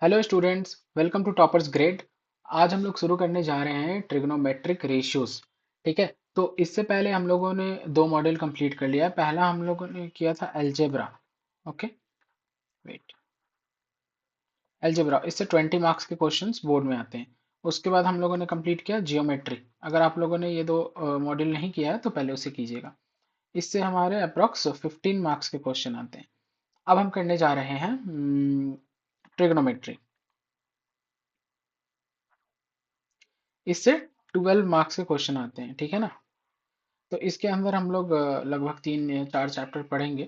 Hello students, welcome to toppers grade. आज हम लोग शुरू करने जा रहे हैं ट्रिग्नोमेट्रिक रेशियोज। ठीक है, तो इससे पहले हम लोगों ने दो मॉड्यूल कंप्लीट कर लिया है। पहला हम लोगों ने किया था अलजेब्रा। ओके, वेट, अलजेब्रा, इससे 20 मार्क्स के क्वेश्चंस बोर्ड में आते हैं। उसके बाद हम लोगों ने कंप्लीट किया जियोमेट्री। अगर आप लोगों ने ये दो मॉड्यूल नहीं किया है तो पहले उसे कीजिएगा। इससे हमारे अप्रॉक्स 15 मार्क्स के क्वेश्चन आते हैं। अब हम करने जा रहे हैं ट्रिग्नोमेट्री। इससे 12 मार्क्स के क्वेश्चन आते हैं, ठीक है ना। तो इसके अंदर हम लोग लगभग 3 या 4 चैप्टर पढ़ेंगे,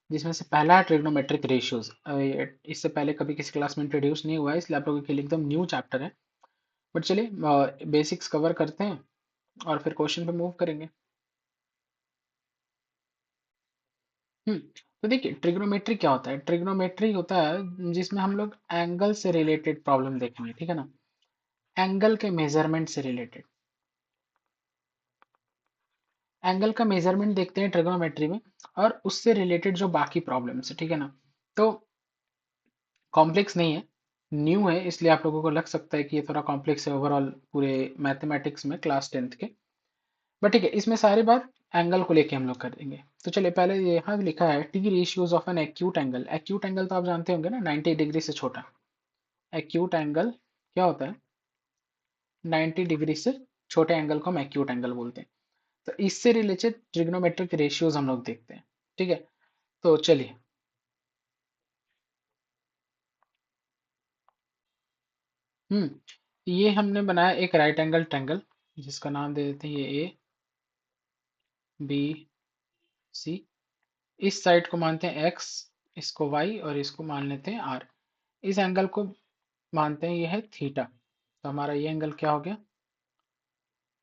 जिसमें से पहला है ट्रिग्नोमेट्रिक रेशियोज। इससे पहले कभी किसी क्लास में इंट्रोड्यूस नहीं हुआ है, इसलिए आप लोगों के लिए एकदम न्यू चैप्टर है। बट चलिए बेसिक्स कवर करते हैं और फिर क्वेश्चन पे मूव करेंगे। हम्म तो देखिए, ट्रिग्नोमेट्री क्या होता है। ट्रिग्नोमेट्री होता है जिसमें हम लोग एंगल से रिलेटेड प्रॉब्लम देखेंगे, ठीक है ना। एंगल के मेजरमेंट से रिलेटेड, एंगल का मेजरमेंट देखते हैं ट्रिग्नोमेट्री में, और उससे रिलेटेड जो बाकी प्रॉब्लम्स है, ठीक है ना। तो कॉम्प्लेक्स नहीं है, न्यू है, इसलिए आप लोगों को लग सकता है कि ये थोड़ा कॉम्प्लेक्स है ओवरऑल पूरे मैथमेटिक्स में क्लास 10th के। बट ठीक है, इसमें सारी बात एंगल को लेके हम लोग कर देंगे। तो चलिए, पहले यहाँ लिखा है T ratios of an acute angle. Acute angle तो आप जानते होंगे ना, 90 डिग्री से छोटा। एक्यूट एंगल क्या होता है? 90 डिग्री से छोटे एंगल को हम एक्यूट एंगल बोलते हैं। तो इससे रिलेटेड ट्रिग्नोमेट्रिक रेशियोज हम लोग देखते हैं, ठीक है। तो चलिए, ये हमने बनाया एक राइट एंगल ट्रायंगल, जिसका नाम दे देते हैं ये ए बी सी। इस साइड को मानते हैं एक्स, इसको वाई, और इसको मान लेते हैं आर। इस एंगल को मानते हैं ये है थीटा। तो हमारा ये एंगल क्या हो गया?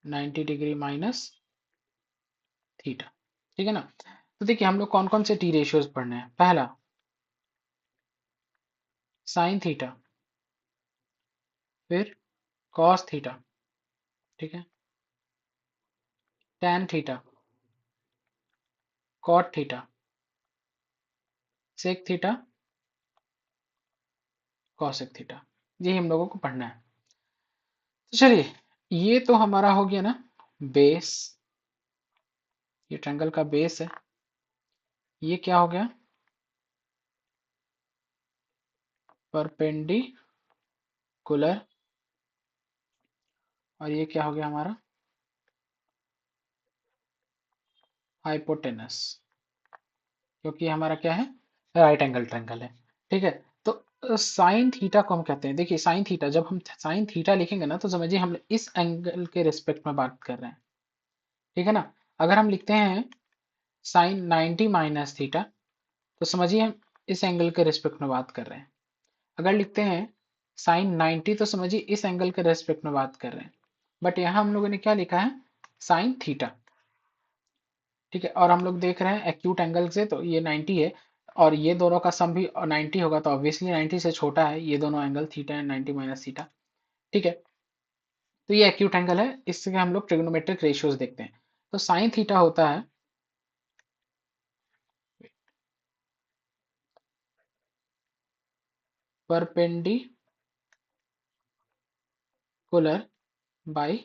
90 डिग्री माइनस थीटा, ठीक है ना। तो देखिए, हम लोग कौन कौन से टी रेशियोज पढ़ने हैं। पहला साइन थीटा, फिर कॉस थीटा, ठीक है, tan theta, cot theta, sec theta, cosec theta. ये हम लोगों को पढ़ना है। तो चलिए, ये तो हमारा हो गया ना बेस। ये ट्रायंगल का बेस है। ये क्या हो गया? परपेंडिकुलर। और ये क्या हो गया हमारा? हाइपोटेनस, क्योंकि हमारा क्या है? राइट एंगल ट्रायंगल है, ठीक है। तो साइन थीटा को हम कहते हैं, देखिए साइन थीटा, जब हम साइन थीटा लिखेंगे ना, तो समझिए हम इस एंगल के रिस्पेक्ट में बात कर रहे हैं, ठीक है ना। अगर हम लिखते हैं साइन 90 माइनस थीटा, तो समझिए हम इस एंगल के रिस्पेक्ट में बात कर रहे हैं। अगर लिखते हैं साइन 90, तो समझिए इस एंगल के रेस्पेक्ट में बात कर रहे हैं। बट यहाँ हम लोगों ने क्या लिखा है? साइन थीटा, ठीक है। और हम लोग देख रहे हैं एक्यूट एंगल से, तो ये 90 है, और ये दोनों का सम भी 90 होगा, तो ऑब्वियसली 90 से छोटा है ये दोनों angle, theta and 90 minus theta, ठीक है। तो ये एक्यूट एंगल है, इससे हम लोग ट्रिग्नोमेट्रिक रेशियोज देखते हैं। तो साइन थीटा होता है परपेंडिकुलर बाई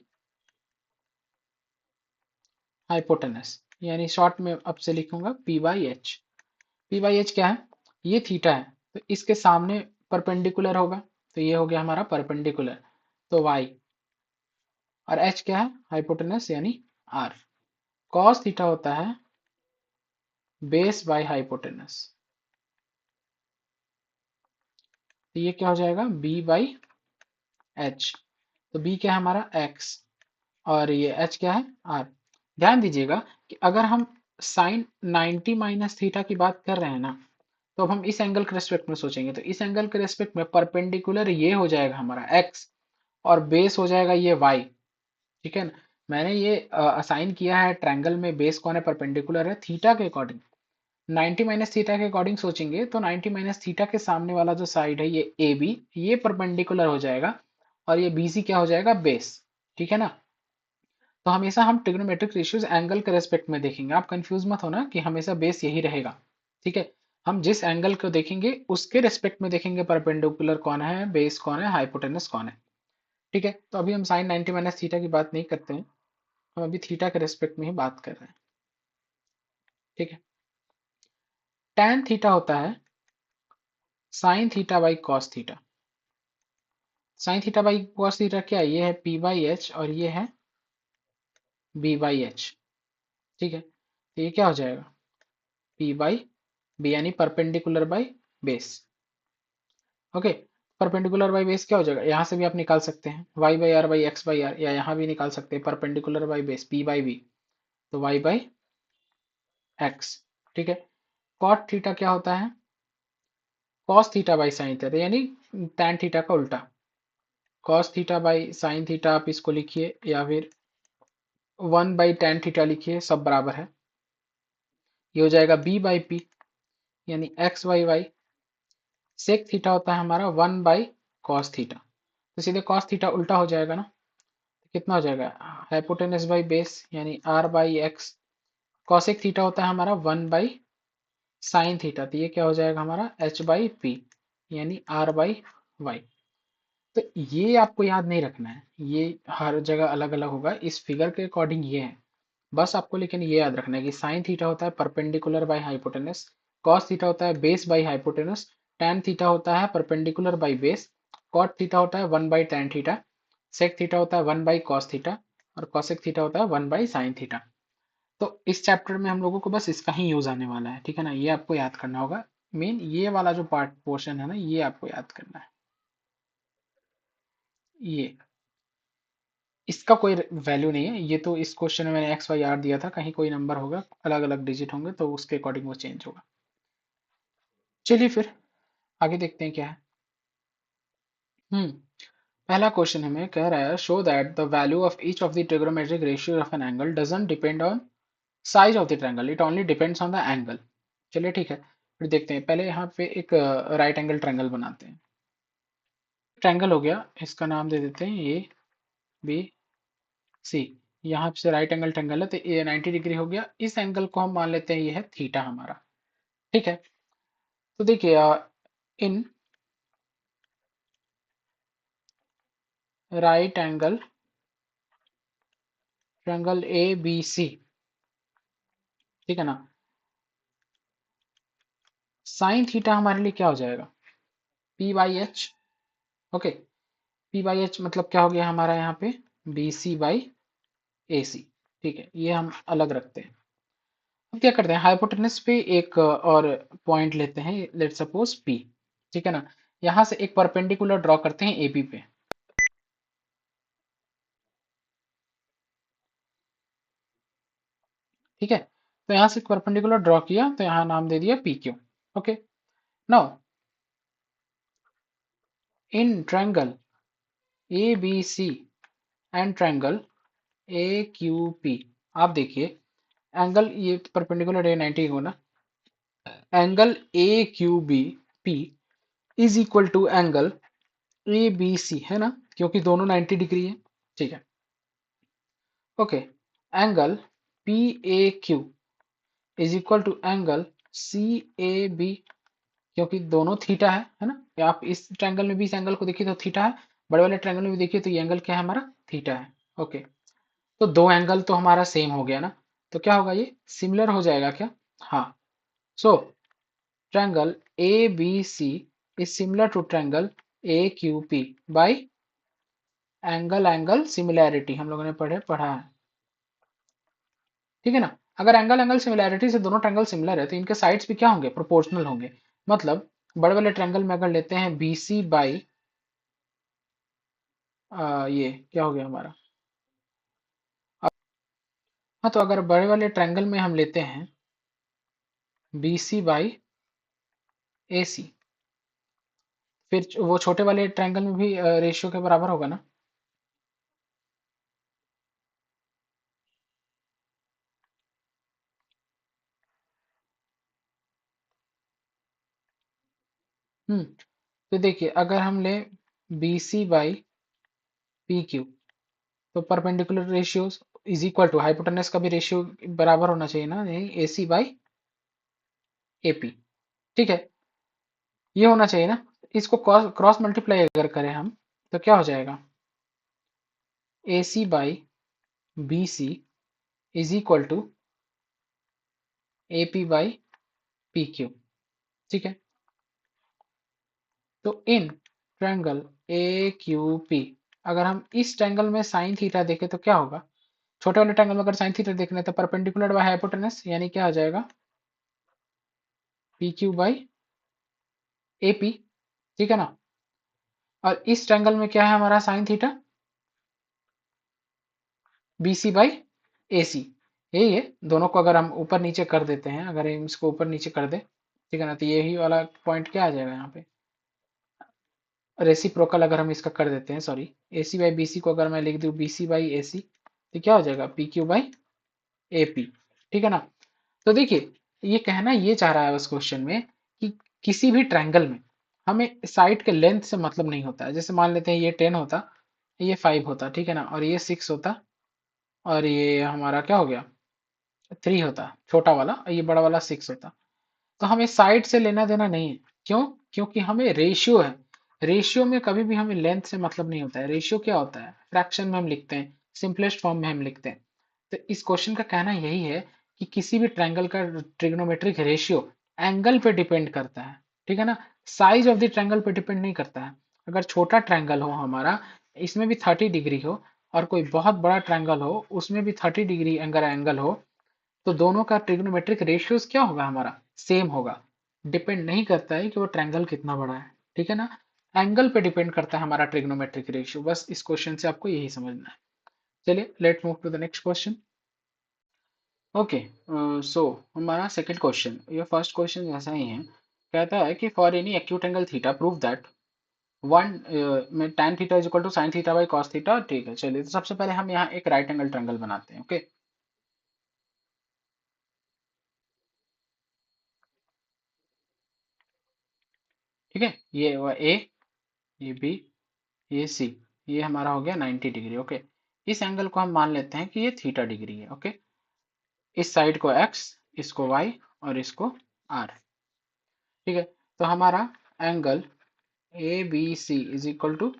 हाइपोटेनस, यानी शॉर्ट में अब से लिखूंगा P by H. P by H क्या है? ये थीटा है, तो इसके सामने परपेंडिकुलर होगा, तो ये हो गया हमारा परपेंडिकुलर, तो वाई। और एच क्या है? हाइपोटेनस यानी आर। कॉस थीटा होता है बेस बाय हाइपोटेनस, तो ये क्या हो जाएगा? B by H. तो बी क्या है हमारा? एक्स, और ये एच क्या है? आर। ध्यान दीजिएगा कि अगर हम साइन 90 माइनस थीटा की बात कर रहे हैं ना, तो अब हम इस एंगल के रेस्पेक्ट में सोचेंगे, तो इस एंगल के रेस्पेक्ट में परपेंडिकुलर ये हो जाएगा हमारा एक्स, और बेस हो जाएगा ये वाई, ठीक है ना। मैंने ये असाइन किया है ट्रायंगल में, बेस कौन है? परपेंडिकुलर है थीटा के अकॉर्डिंग। 90 माइनस थीटा के अकॉर्डिंग सोचेंगे, तो 90 माइनस थीटा के सामने वाला जो साइड है ये ए बी, ये परपेंडिकुलर हो जाएगा, और ये बी सी क्या हो जाएगा? बेस, ठीक है ना। तो हमेशा हम ट्रिग्नोमेट्रिक रेशियोज एंगल के रेस्पेक्ट में देखेंगे, आप कंफ्यूज मत होना कि हमेशा बेस यही रहेगा, ठीक है। हम जिस एंगल को देखेंगे उसके रिस्पेक्ट में देखेंगे परपेंडिकुलर कौन है, बेस कौन है, हाइपोटेनस कौन है। ठीक है, तो अभी हम साइन 90 माइनस थीटा की बात नहीं करते हैं, हम अभी थीटा के रिस्पेक्ट में ही बात कर रहे हैं। ठीक है, tan थीटा होता है sign theta by cos theta. Sign theta by cos theta क्या है, ये है पी बाई एच और ये है बी बाई एच। ठीक है, तो ये क्या हो जाएगा, पी बाई बी यानी perpendicular by base. Okay, perpendicular by base क्या हो जाएगा, यहाँ से भी आप निकाल सकते हैं Y by R by X by R, या यहाँ भी निकाल सकते हैं perpendicular by base P by B, तो वाई बाई एक्स। ठीक है, कॉट थीटा क्या होता है, cos theta by sine theta यानी टैन थीटा का उल्टा। Cos theta by sine theta आप इसको लिखिए, या फिर 1/tan थीटा लिखिए, सब बराबर है। ये हो जाएगा बी बाई पी यानी X by Y. Sec theta होता है हमारा 1/cos थीटा, तो सीधे cos थीटा उल्टा हो जाएगा ना, तो कितना हो जाएगा, हाइपोटेनस बाई बेस यानी r by x. Cosec theta होता है हमारा 1/sin थीटा, तो ये क्या हो जाएगा हमारा h बाई पी यानी r बाई वाई। तो ये आपको याद नहीं रखना है, ये हर जगह अलग अलग होगा, इस फिगर के अकॉर्डिंग ये है। बस आपको लेकिन ये याद रखना है कि साइन थीटा होता है perpendicular by hypotenuse, cos theta होता है base by hypotenuse, tan theta होता है perpendicular by base, cot theta होता है 1/tan थीटा, सेक थीटा होता है 1/cos थीटा, और कॉसेक थीटा होता है 1/sin थीटा। तो इस चैप्टर में हम लोगों को बस इसका ही यूज आने वाला है, ठीक है ना, ये आपको याद करना होगा। मेन ये वाला जो पार्ट पोर्शन है ना, ये आपको याद करना है। ये इसका कोई वैल्यू नहीं है, ये तो इस क्वेश्चन में मैंने एक्स वाई आर दिया था, कहीं कोई नंबर होगा, अलग अलग डिजिट होंगे तो उसके अकॉर्डिंग वो चेंज होगा। चलिए फिर आगे देखते हैं क्या है। हम्म, पहला क्वेश्चन हमें कह रहा है, show that the value of each of the trigonometric ratio of an angle doesn't depend on size of the triangle, it only depends on the angle. चलिए ठीक है, फिर देखते हैं, पहले यहाँ पे एक राइट एंगल ट्रायंगल बनाते हैं। ट्रायंगल हो गया, इसका नाम दे देते हैं ए बी सी। यहाँ से राइट एंगल ट्रायंगल है, तो ये 90 डिग्री हो गया, इस एंगल को हम मान लेते हैं ये है थीटा हमारा। ठीक है, तो देखिए in right angle triangle A B C, ठीक है ना, साइन थीटा हमारे लिए क्या हो जाएगा, P by H. Okay, P by H मतलब क्या हो गया हमारा यहाँ पे, बी सी बाई ए सी। ठीक है, ये हम अलग रखते हैं। अब क्या करते हैं, हाइपोटेनस पे एक और पॉइंट लेते हैं, लेट सपोज पी। ठीक है ना, यहाँ से एक परपेंडिकुलर ड्रॉ करते हैं ए बी पे। ठीक है, तो यहाँ से एक परपेंडिकुलर ड्रॉ किया, तो यहाँ नाम दे दिया P Q. Okay, now in triangle A B C and triangle A Q P, आप देखिए एंगल ये परपेंडिकुलर है 90 को ना, angle A Q B P is equal to angle A B C, है ना, क्योंकि दोनों 90 डिग्री है। ठीक है, okay, angle P A Q is equal to angle C A B, क्योंकि दोनों थीटा है ना, या आप इस ट्रायंगल में भी इस एंगल को देखिए तो थीटा है, बड़े वाले ट्रायंगल में भी देखिए तो ये एंगल क्या है हमारा, थीटा है। ओके, तो दो एंगल तो हमारा सेम हो गया ना, तो क्या होगा, ये सिमिलर हो जाएगा क्या, हाँ। So triangle A B C is similar to triangle A Q P by angle angle similarity, हम लोगों ने पढ़ा है। ठीक है ना, अगर एंगल एंगल सिमिलैरिटी से दोनों ट्रायंगल सिमिलर है तो इनके साइड्स भी क्या होंगे, प्रोपोर्शनल होंगे। मतलब बड़े वाले ट्रायंगल में अगर लेते हैं बी सी बाई, ये क्या हो गया हमारा, हाँ, तो अगर बड़े वाले ट्रायंगल में हम लेते हैं बी सी बाई ए सी, फिर वो छोटे वाले ट्रायंगल में भी रेशियो के बराबर होगा ना। तो देखिए अगर हम ले B C by P Q, तो perpendicular ratios is equal to hypotenuse का भी रेशियो बराबर होना चाहिए ना, A C by A P. ठीक है, ये होना चाहिए ना। इसको क्रॉस मल्टीप्लाई अगर करें हम तो क्या हो जाएगा, A C by B C is equal to A P by P Q. ठीक है, तो in triangle A Q P, अगर हम इस ट्रायंगल में साइन थीटा देखें तो क्या होगा, छोटे वाले ट्रायंगल में अगर साइन थीटा देखना है तो परपेंडिकुलर बाय हाइपोटेनस, यानी क्या हो जाएगा, P Q by A P. ठीक है ना, और इस ट्रायंगल में क्या है हमारा sine theta, B C by A C. यही है, दोनों को अगर हम ऊपर नीचे कर देते हैं, अगर हम इसको ऊपर नीचे कर दे, ठीक है ना, तो यही वाला पॉइंट क्या आ जाएगा यहाँ पे, रेसिप्रोकल अगर हम इसका कर देते हैं, sorry, A C by B C को अगर मैं लिख दूँ बी सी बाई ए सी, तो क्या हो जाएगा, P Q by A P. ठीक है ना, तो देखिए, ये कहना ये चाह रहा है उस क्वेश्चन में कि किसी भी ट्रायंगल में हमें साइड के लेंथ से मतलब नहीं होता है। जैसे मान लेते हैं ये 10 होता, ये 5 होता, ठीक है ना, और ये 6 होता, और ये हमारा क्या हो गया, 3 होता छोटा वाला, और ये बड़ा वाला 6 होता। तो हमें साइड से लेना देना नहीं है। क्यों? क्योंकि हमें रेशियो है। रेशियो में कभी भी हमें लेंथ से मतलब नहीं होता है। रेशियो क्या होता है, फ्रैक्शन में हम लिखते हैं, सिंपलेस्ट फॉर्म में हम लिखते हैं। तो इस क्वेश्चन का कहना यही है कि किसी भी ट्रायंगल का ट्रिग्नोमेट्रिक रेशियो एंगल पे डिपेंड करता है। ठीक है ना, साइज ऑफ द ट्रायंगल पे डिपेंड नहीं करता है। अगर छोटा ट्रायंगल हो हमारा, इसमें भी 30 डिग्री हो, और कोई बहुत बड़ा ट्रायंगल हो उसमें भी 30 डिग्री एंगल एंगल हो, तो दोनों का ट्रिग्नोमेट्रिक रेशियोज क्या होगा हमारा, सेम होगा। डिपेंड नहीं करता है कि वो ट्रायंगल कितना बड़ा है। ठीक है ना, एंगल पे डिपेंड करता है हमारा ट्रिग्नोमेट्रिक रेशियो। बस इस क्वेश्चन से आपको यही समझना है। चलिए let's move to the next question. Okay, so हमारा सेकंड क्वेश्चन, ये फर्स्ट क्वेश्चन जैसा ही है। कहता है कि for any acute angle theta prove that one में tan theta is equal to sine theta by cos theta. ठीक है, चलिए, तो सबसे पहले हम यहाँ एक राइट एंगल ट्रायंगल बनाते हैं। ओके, ठीक है, ये हुआ ए, ये बी, ये सी, ये हमारा हो गया 90 डिग्री। ओके, इस एंगल को हम मान लेते हैं कि ये थीटा डिग्री है। ओके, इस साइड को एक्स, इसको वाई, और इसको आर। ठीक है, तो हमारा angle A B C is equal to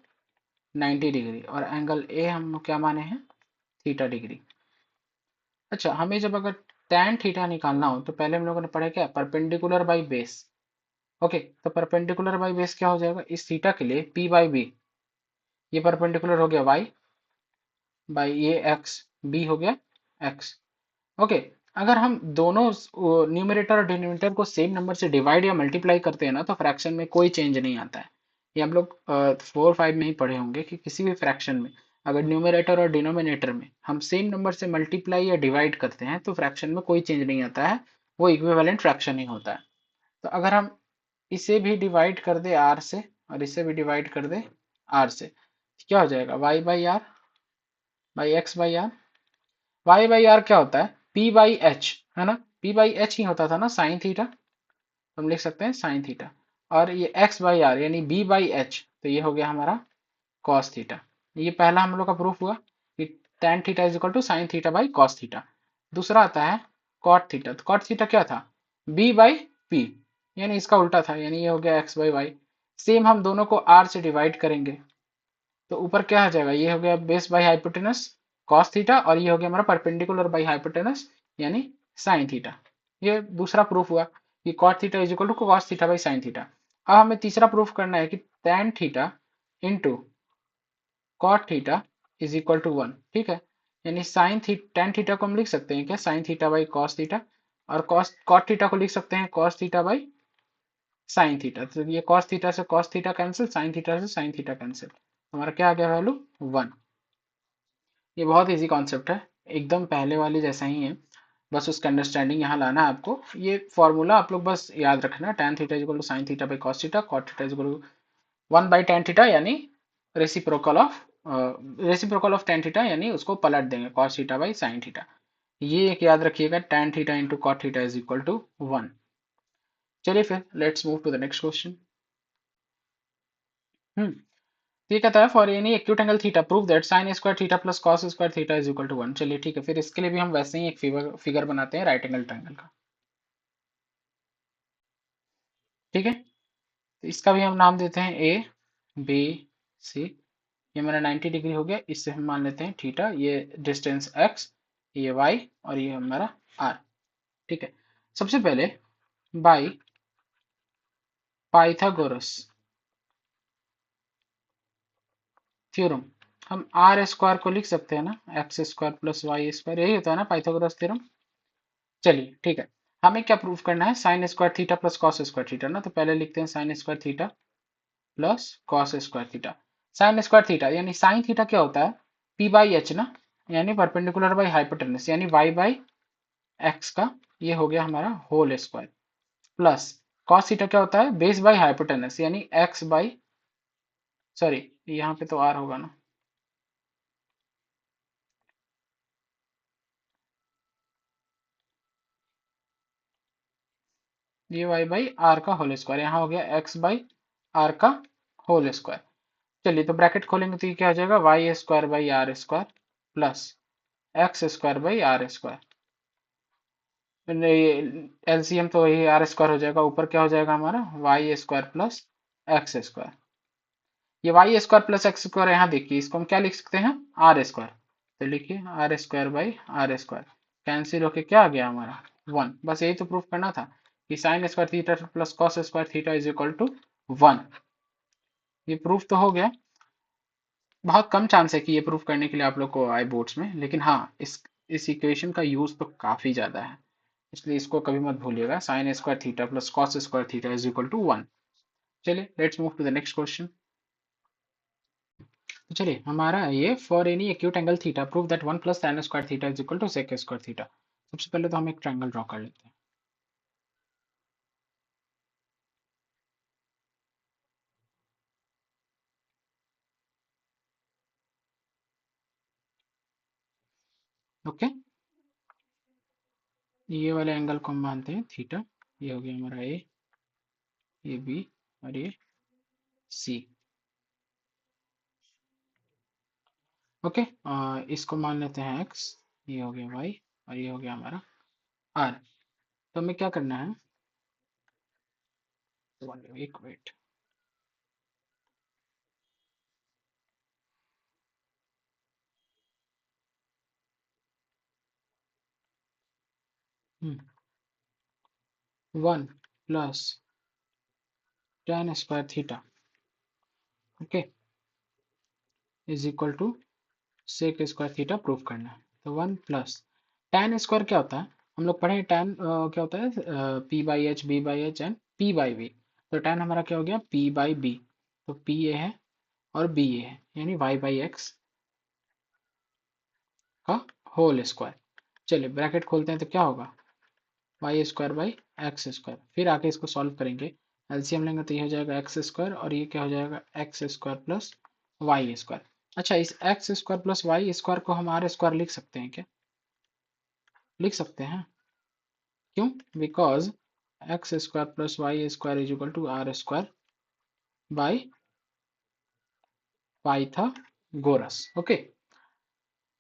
90 degree, और एंगल ए हम क्या माने हैं, थीटा डिग्री। अच्छा, हमें जब अगर tan थीटा निकालना हो तो पहले हम लोगों ने पढ़ा क्या, परपेंडिकुलर बाई बेस। ओके, तो परपेंडिकुलर बाई बेस क्या हो जाएगा, इस थीटा के लिए p बाई बी, ये परपेंडिकुलर हो गया y बाई ये x, b हो गया x। ओके, अगर हम दोनों न्यूमरेटर और डिनोमिनेटर को सेम नंबर से डिवाइड या मल्टीप्लाई करते हैं ना, तो फ्रैक्शन में कोई चेंज नहीं आता है। ये हम लोग 4 5 में ही पढ़े होंगे कि किसी भी फ्रैक्शन में अगर न्यूमरेटर और डिनोमिनेटर में हम सेम नंबर से मल्टीप्लाई या डिवाइड करते हैं तो फ्रैक्शन में कोई चेंज नहीं आता है, वो इक्विवेलेंट फ्रैक्शन ही होता है। तो अगर हम इसे भी डिवाइड कर दे आर से, और इसे भी डिवाइड कर दे आर से, क्या हो जाएगा, Y by R by X by R. Y by R क्या होता है, पी बाई एच, है ना, पी बाई एच ही होता था ना साइन थीटा, तो हम लिख सकते हैं साइन थीटा। और ये एक्स बाई आर यानी बी बाई एच, तो ये हो गया हमारा कॉस थीटा। ये पहला हम लोग का प्रूफ हुआ कि tan theta is equal to sine theta by cos theta. दूसरा आता है कॉट थीटा, तो कॉट थीटा क्या था, बी बाई पी, यानी इसका उल्टा था, यानी ये हो गया एक्स बाई वाई। सेम हम दोनों को आर से डिवाइड करेंगे, तो ऊपर क्या आ जाएगा, ये हो गया base by hypotenuse cos theta, और ये हो गया हमारा परपेंडिकुलर बाई हाइपोटेनस यानी साइन थीटा। ये दूसरा प्रूफ हुआ कि cot theta is equal to cos theta by sine theta. अब हमें तीसरा प्रूफ करना है कि tan theta into cot theta is equal to 1। ठीक है, यानी साइन थी tan थीटा को हम लिख सकते हैं क्या, sign theta by cos theta, और कॉस कॉट थीटा को लिख सकते हैं cos theta by sine theta. तो ये कॉस थीटा से cos theta cancel, sine theta से साइन थीटा कैंसिल, हमारा क्या आ गया वैल्यू 1। ये बहुत इजी कॉन्सेप्ट है, एकदम पहले वाले जैसा ही है, बस उसका अंडरस्टैंडिंग यहाँ लाना है आपको। ये फॉर्मूला आप लोग बस याद रखना, tan theta equal to sine theta by cos theta, cot theta equal to 1 by tan theta, यानी रेसिप्रोकल ऑफ tan थीटा, यानी उसको पलट देंगे cos theta by sine theta. ये एक याद रखिएगा, tan theta into cot theta is equal to 1। चलिए फिर let's move to the next question. Hmm, तो ये कहता है for any acute angle theta prove that sine square theta plus cos square theta is equal to 1। चलिए ठीक है, फिर इसके लिए भी हम वैसे ही एक फिगर बनाते हैं राइट एंगल ट्रायंगल का। ठीक है, तो इसका भी हम नाम देते हैं ए बी सी। ये मेरा 90 डिग्री हो गया, इससे हम मान लेते हैं थीटा, ये डिस्टेंस एक्स, ये वाई और ये हमारा आर। ठीक है, सबसे पहले बाई पाइथागोरस थ्योरम हम आर स्क्वायर को लिख सकते हैं ना, X square plus Y square, यही होता है ना पाइथागोरस थ्योरम। चलिए ठीक है, हमें क्या प्रूफ करना है, sine square theta plus cos square theta ना, तो पहले लिखते हैं sine square theta plus cos square theta. Sine square theta यानी साइन थीटा क्या होता है, पी बाई एच ना, यानी परपेंडिकुलर बाई हाइपोटेनस, यानी वाई बाई एक्स का ये हो गया हमारा whole square, plus cos theta क्या होता है, बेस बाई हाइपोटेनस यानी एक्स बाई, सॉरी यहाँ पे तो आर होगा ना, ये वाई बाई आर का होल स्क्वायर, यहाँ हो गया एक्स बाई आर का होल स्क्वायर। चलिए तो ब्रैकेट खोलेंगे तो ये क्या हो जाएगा, Y square by R square plus X square by R square, LCM तो यही आर स्क्वायर हो जाएगा, ऊपर क्या हो जाएगा हमारा Y square plus X square. ये Y square plus X square यहाँ देखिए, इसको हम क्या लिख सकते हैं, आर स्क्वायर, तो लिखिए R square by R square, cancel होके क्या आ गया हमारा 1। बस यही तो प्रूफ करना था कि sine square theta plus cos square theta is equal to 1। ये प्रूफ तो हो गया। बहुत कम चांस है कि ये प्रूफ करने के लिए आप लोग को आए बोर्ड्स में, लेकिन हाँ इस इक्वेशन का यूज तो काफी ज्यादा है, इसलिए इसको कभी मत भूलिएगा, sine square theta plus cos square theta is equal to 1। चलिए let's move to the next question. तो चलिए हमारा ये for any acute angle theta prove that 1 plus tan square theta is equal to sec square theta. सबसे पहले तो हम एक ट्रायंगल ड्रॉ कर लेते हैं। ओके, ये वाले एंगल को हम मानते हैं थीटा, ये हो गया हमारा ए, ये बी और ये सी। ओके, इसको मान लेते हैं एक्स, ये हो गया वाई और ये हो गया हमारा आर। तो हमें क्या करना है, एक wait, 1 plus tan square theta, okay, is equal to sec square theta proof करना है। तो 1 प्लस tan स्क्वायर क्या होता है, हम लोग पढ़े tan क्या होता है, P by H, B by H and P by B. तो tan हमारा क्या हो गया, पी बाई बी, तो पी ये है और बी ये है, यानी वाई बाई एक्स का होल स्क्वायर। चलिए ब्रैकेट खोलते हैं तो क्या होगा, Y square by X square, फिर आके इसको सॉल्व करेंगे, एलसीएम लेंगे तो ये हो जाएगा एक्स स्क्वायर और ये क्या हो जाएगा X square plus Y square. अच्छा, इस X square plus Y square को हम आर स्क्वायर लिख सकते हैं क्या, लिख सकते हैं, क्यों, because X square plus Y square is equal to R square by Pythagoras. Okay,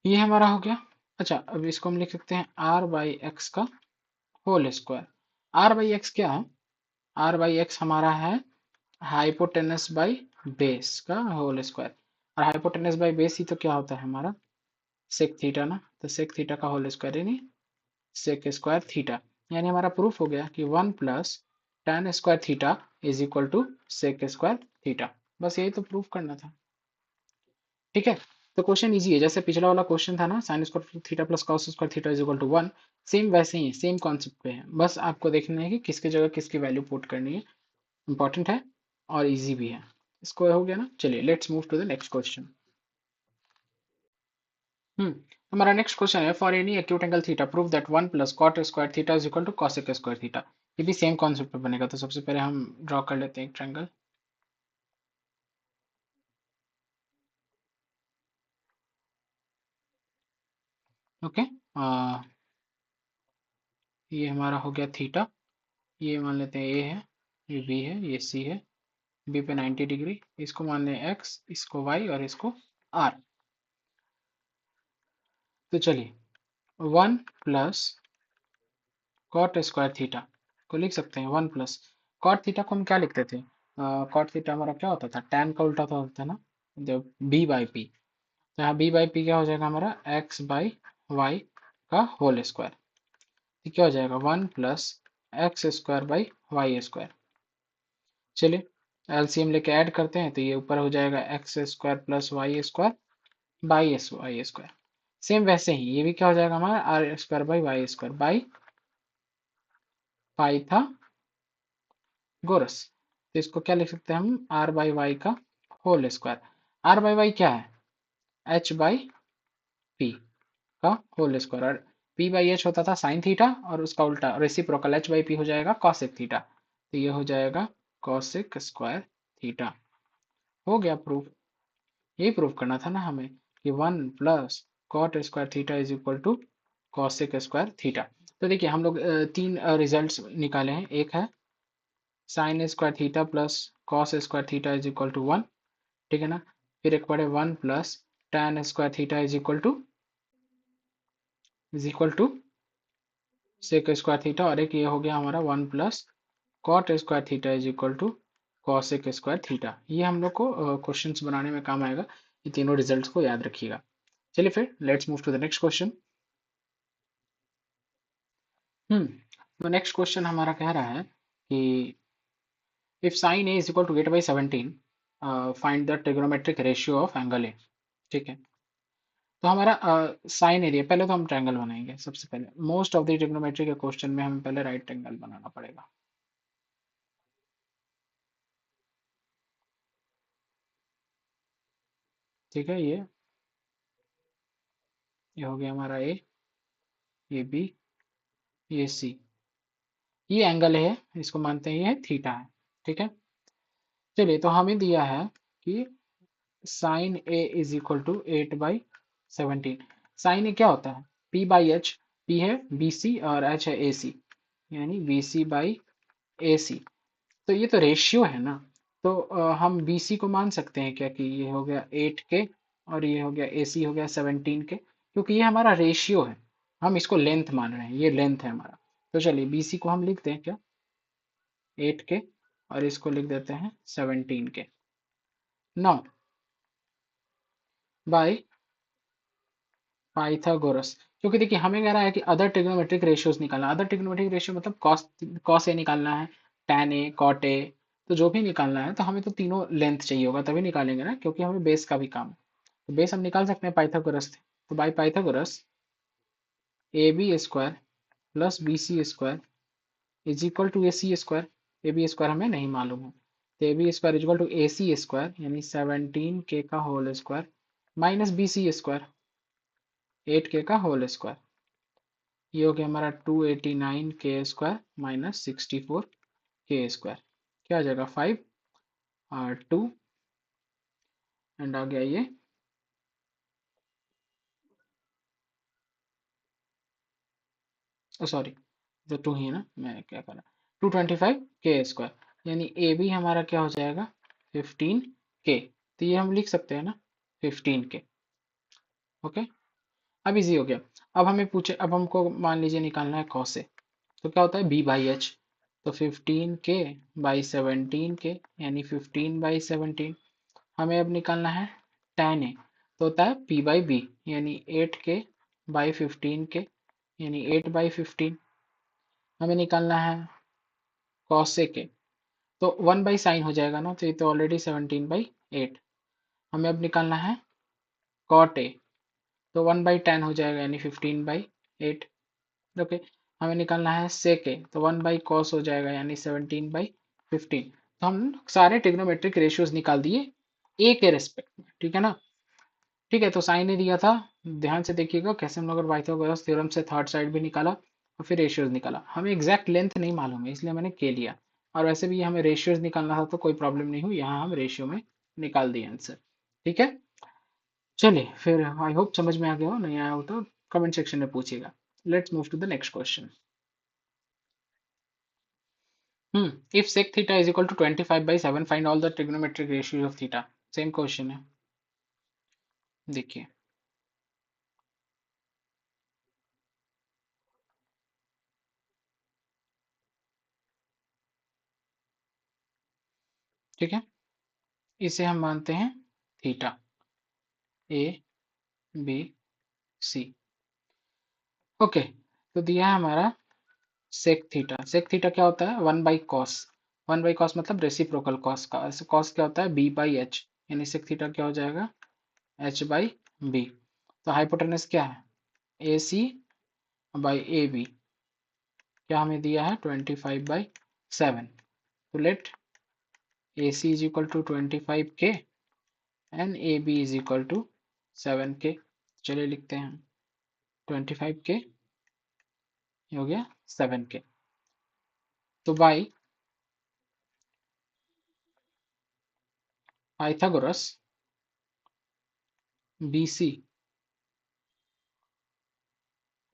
ये हमारा हो गया। अच्छा, अब इसको हम लिख सकते हैं आर बाई एक्स का whole square. R by X क्या है, आर बाई एक्स हमारा है हाइपोटेनस बाई बेस का होल स्क्वायर, और हाइपोटेनस बाई बेस ही तो क्या होता है हमारा सेक थीटा ना, तो सेक थीटा का होल स्क्वायर यानी सेक स्क्वायर थीटा। यानी हमारा प्रूफ हो गया कि 1 plus tan square theta is equal to sec square theta. बस यही तो प्रूफ करना था। ठीक है, तो क्वेश्चन इजी है, जैसे पिछला वाला क्वेश्चन था ना sine square theta plus cos square theta is equal to 1, same वैसे ही है, सेम कॉन्सेप्ट पे है, बस आपको देखना है कि किसकी जगह किसकी वैल्यू पुट करनी है, इंपॉर्टेंट है और इजी भी है। इसको हो गया ना, चलिए let's move to the next question. Hmm हमारा नेक्स्ट क्वेश्चन है for any acute angle theta prove that 1 plus cot square theta is equal to cosec square theta. ये भी सेम कॉन्सेप्ट पे बनेगा, तो सबसे पहले हम ड्रॉ कर लेते हैं एक ट्रायंगल। ओके, ये हमारा हो गया थीटा, ये मान लेते हैं ए है, ये बी है, ये सी है, बी पे 90 डिग्री, इसको मान लें एक्स, इसको वाई और इसको आर। तो चलिए 1 प्लस कॉट स्क्वायर थीटा को लिख सकते हैं 1 प्लस कॉट थीटा को हम क्या लिखते थे? कॉट थीटा हमारा क्या होता था? टैन का उल्टा तो होता है ना, जब बी बाई पी। तो यहाँ बी बाई पी क्या हो जाएगा हमारा? एक्स बाई वाई का होल स्क्वायर। तो क्या हो जाएगा? 1 + x² बाई y²। चलिए एलसीएम लेके ऐड करते हैं, तो ये ऊपर हो जाएगा x² + y² by S Y square. Same वैसे ही ये भी क्या हो जाएगा हमारा? r² by y² by Pythagoras. तो इसको क्या लिख सकते हैं हम? r बाई वाई का whole square. r by Y क्या है? h बाई p का होल स्क्वायर। और p बाई h होता था साइन थीटा, और उसका उल्टा रेसिप्रोकल h बाई p हो जाएगा कॉसेक थीटा। तो ये हो जाएगा कॉसेक स्क्वायर थीटा। हो गया प्रूफ। यही प्रूफ करना था ना हमें कि 1 + cot² theta is equal to cosec square theta. तो देखिए हम लोग तीन रिजल्ट्स निकाले हैं। एक है sine square theta plus cos square theta is equal to 1, ठीक है ना। फिर एक पढ़े 1 + tan² theta is equal to sec square theta, और एक ये हो गया हमारा 1 + cot² theta is equal to cosec square theta. ये हम लोग को क्वेश्चंस बनाने में काम आएगा। ये तीनों रिजल्ट्स को याद रखिएगा। चलिए फिर let's move to the next question. तो नेक्स्ट क्वेश्चन हमारा कह रहा है कि if sine A is equal to 8/17, find the trigonometric ratio of angle A. ठीक है, तो हमारा साइन एरिया, पहले तो हम ट्रायंगल बनाएंगे सबसे पहले। मोस्ट ऑफ द ट्रिग्नोमेट्री के क्वेश्चन में हमें पहले राइट ट्रायंगल बनाना पड़ेगा। ठीक है, ये हो गया हमारा ए, ये बी, ये सी। ये एंगल है, इसको मानते हैं ये थीटा है। ठीक है, चलिए तो हमें दिया है कि sine A is equal to 8/17। Sine A क्या होता है? P by H. पी है बी सी और एच है ए सी, यानी बी सी बाई ए सी। तो ये तो रेशियो है ना। तो हम बी सी को मान सकते हैं क्या कि ये हो गया 8 के, और ये हो गया ए सी हो गया 17 के, क्योंकि ये हमारा रेशियो है। हम इसको लेंथ मान रहे हैं, ये लेंथ है हमारा। तो चलिए बी सी को हम लिखते हैं क्या? 8 के, और इसको लिख देते हैं 17 के। नौ बाई पाइथागोरस। क्योंकि देखिए हमें कह रहा है कि अदर ट्रिग्नोमेट्रिक रेशियोज निकालना। अदर ट्रिग्नोमेट्रिक रेशियो मतलब कॉस, कॉस ए निकालना है, टैन ए, कॉट ए, तो जो भी निकालना है तो हमें तो तीनों लेंथ चाहिए होगा, तभी निकालेंगे ना, क्योंकि हमें बेस का भी काम है। तो बेस हम निकाल सकते हैं पाइथागोरस से। तो by Pythagoras A B square plus B C square is equal to A C square. A B square हमें नहीं मालूम है, तो A B square is equal to A C square, यानी 17 के का whole square minus B C square 8 के का होल स्क्वायर। ये हो गया हमारा 289 के स्क्वायर माइनस 64 के स्क्वायर। क्या आ जाएगा? 5 2, एंड आ गया ये सॉरी, तो 2 ही है ना, मैं क्या कर रहा, 225 के स्क्वायर, यानी ए बी हमारा क्या हो जाएगा? 15 के। तो ये हम लिख सकते हैं ना, 15 के। ओके, अब इजी हो गया। अब हमें पूछे, अब हमको मान लीजिए निकालना है कॉस से। तो क्या होता है? B by H. तो 15 के/17 के, यानी 15/17। हमें अब निकालना है tan ए, तो होता है p बाई बी, यानी 8 के/15 के, यानी 8/15। हमें निकालना है cos के, तो 1/sin हो जाएगा ना, तो ये तो ऑलरेडी 17/8। हमें अब निकालना है cot ए, तो 1/tan हो जाएगा, यानी 15/8। ओके, हमें निकालना है sec ए, तो 1/cos हो जाएगा, यानी 17/15। तो हम सारे ट्रिग्नोमेट्रिक रेशियोज निकाल दिए ए के रेस्पेक्ट में, ठीक है ना। ठीक है, तो साइन ने दिया था। ध्यान से देखिएगा कैसे हम लोग पाइथागोरस थ्योरम से थर्ड साइड भी निकाला और फिर रेशियोज निकाला। हमें एग्जैक्ट लेंथ नहीं मालूम है, इसलिए मैंने के लिया। और वैसे भी हमें रेशियोज निकालना था, तो कोई प्रॉब्लम नहीं हुई, यहाँ हम रेशियो में निकाल दिए आंसर। ठीक है, चलिए फिर आई होप समझ में आ गया हो, नहीं आया हो तो कमेंट सेक्शन में पूछिएगा। Let's move to the next question. If sec theta is equal to 25/7, find all the trigonometric ratios of theta। Same question है, देखिए। ठीक है, इसे हम मानते हैं theta, A B C. Okay, तो दिया है हमारा सेक थीटा। सेक थीटा क्या होता है? 1/cos। 1/cos मतलब रेसिप्रोकल कॉस का। कॉस क्या होता है? b/h, यानी सेक थीटा क्या हो जाएगा? h/b। तो हाइपोटेनस क्या है? AC/AB। क्या हमें दिया है? 25/7। तो let AC is equal to 25K and AB is equal to 7K। चलिए लिखते हैं, 25K हो गया 7K। तो by Pythagoras BC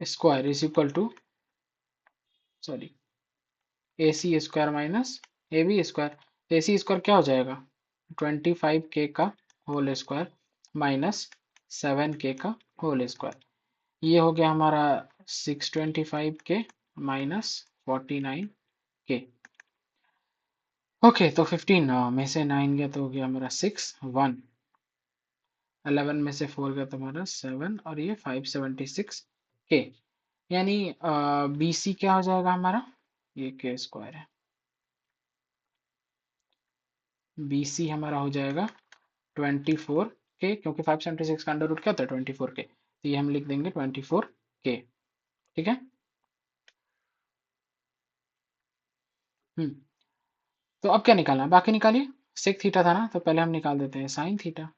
square is equal to, sorry, AC square minus AB square. AC square क्या हो जाएगा? 25K का होल स्क्वायर माइनस 7K का होल स्क्वायर। ये हो गया हमारा 625K माइनस 49K। ओके, तो 15 में से 9 गया तो हो गया हमारा 6, 1, 11 में से 4 गया तो हमारा 7, और ये 576K। यानी BC क्या हो जाएगा हमारा? ये K स्क्वायर है। BC हमारा हो जाएगा 24K, क्योंकि 576 का अंडर रूट क्या होता है? 24K। तो ये हम लिख देंगे 24K। ठीक है। हम्म। तो अब क्या निकालना है? बाकी निकालिए। सेक थीटा था ना, तो पहले हम निकाल देते हैं साइन थीटा।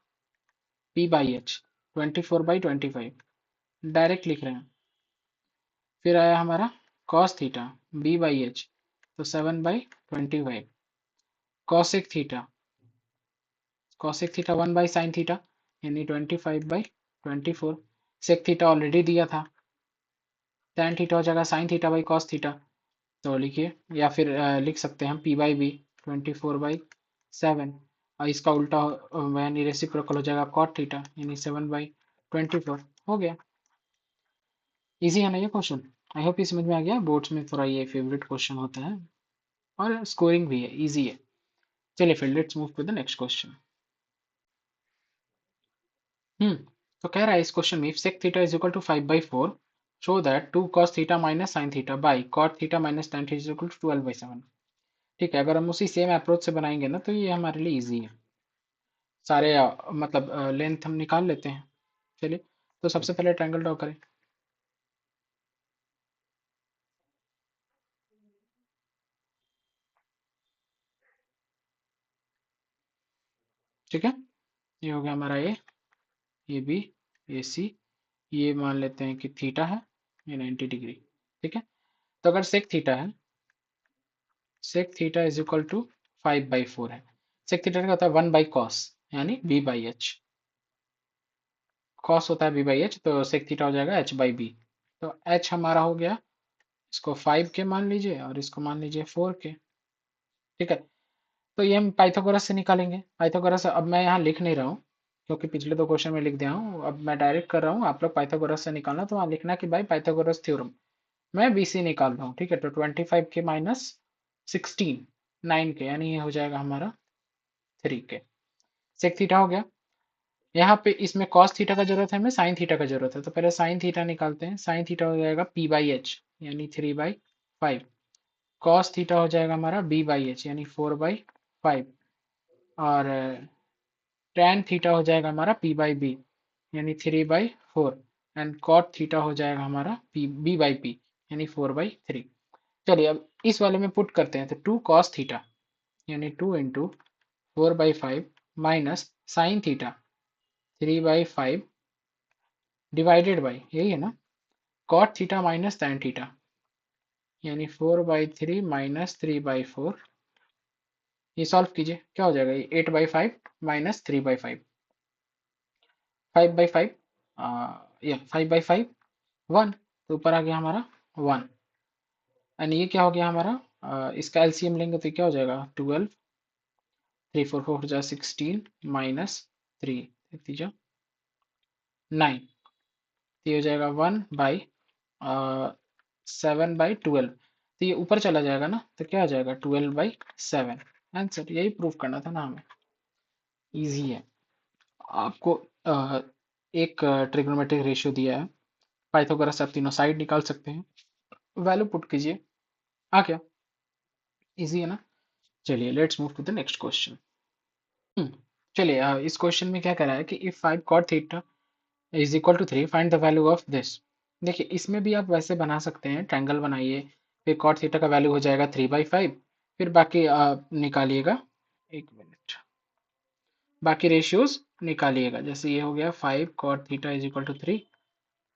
P/H 24/25 डायरेक्ट लिख रहे हैं। फिर आया हमारा कॉस थीटा, B/H, तो 7/25। Cosec theta, cosec theta 1/sin theta, यानी 25/24। सेक थीटा ऑलरेडी दिया था, tan थीटा हो जाएगा sin theta by cos theta. तो लिखिए, या फिर लिख सकते हैं हम P/B 24/7, और इसका उल्टा यानी रेसिप्रोकल हो जाएगा cot थीटा, यानी 7/24। हो गया। इजी है ना ये क्वेश्चन? आई होप ये समझ में आ गया। बोर्ड्स में थोड़ा ये फेवरेट क्वेश्चन होता है, और स्कोरिंग भी है, इजी है। चलिए फिर let's move to the next question. Hmm. तो कह रहा है इस क्वेश्चन में, if sec theta is equal to 5/4, show that 2 cos theta minus sin theta by cot theta minus tan theta is equal to 12/7। ठीक है, अगर हम उसी सेम अप्रोच से बनाएंगे ना, तो ये हमारे लिए इजी है। सारे मतलब लेंथ हम निकाल लेते हैं। चलिए, तो सबसे पहले ट्रायंगल ड्रॉ करें। ठीक है, ये हो गया हमारा ये बी, ये सी। ये मान लेते हैं कि थीटा है, ये 90 डिग्री। ठीक है, तो अगर सेक थीटा है, sec theta is equal to 5/4 है। सेक थीटा का होता है 1/cos, यानी B/H। कॉस होता है B/H, तो सेक थीटा हो जाएगा H/B। तो H हमारा हो गया, इसको 5K मान लीजिए और इसको मान लीजिए 4K। ठीक है, तो ये हम पाइथागोरस से निकालेंगे। पाइथागोरस अब मैं यहाँ लिख नहीं रहा हूँ, क्योंकि पिछले दो क्वेश्चन में लिख दिया हूँ। अब मैं डायरेक्ट कर रहा हूँ, आप लोग पाइथागोरस से निकालना, तो वहाँ लिखना कि भाई पाइथागोरस थ्योरम। मैं BC निकाल रहा हूँ। ठीक है, तो 25K माइनस 16, 9K, यानी ये हो जाएगा हमारा 3K। सेक थीटा हो गया। यहाँ पे इसमें कॉस थीटा का जरूरत है, हमें साइन थीटा का जरूरत है, तो पहले साइन थीटा निकालते हैं। साइन थीटा हो जाएगा P/H, यानी 3/5। कॉस थीटा हो जाएगा हमारा B/H, यानी 4/5। और tan थीटा हो जाएगा हमारा P/B, यानी 3/4। एंड कॉट थीटा हो जाएगा हमारा B/P, यानी 4/3। चलिए, अब इस वाले में पुट करते हैं, तो 2 cos थीटा, यानी 2 into 4/5 minus sine theta 3/5 divided by, यही है ना, cot theta minus tan theta, यानी 4/3 माइनस 3/4। ये सॉल्व कीजिए, क्या हो जाएगा? ये 8/5 माइनस 3/5, 5/5, या 5/5 1, तो ऊपर आ गया हमारा 1। एंड ये क्या हो गया हमारा? इसका एलसीएम लेंगे तो क्या हो जाएगा? 12, 3 4 4 जा 16 माइनस 3 तीजा 9। तो ये हो जाएगा 1/7/12। तो ये ऊपर चला जाएगा ना, तो क्या हो जाएगा? 12/7। आंसर यही प्रूव करना था ना हमें। इजी है। आपको एक ट्रिग्नोमेट्रिक रेशियो दिया है, पाइथागोरस से आप तीनों साइड निकाल सकते हैं, वैल्यू पुट कीजिए, आ गया। इजी है ना। चलिए let's move to the next question. चलिए इस क्वेश्चन में क्या कह रहा है कि if 5 cot theta is equal to 3 find the value of this. देखिए इसमें भी आप वैसे बना सकते हैं, ट्रायंगल बनाइए, फिर cot थीटा का वैल्यू हो जाएगा 3/5, फिर बाकी निकालिएगा, एक मिनट, बाकी रेशियोज निकालिएगा। जैसे ये हो गया 5 cot theta is equal to 3,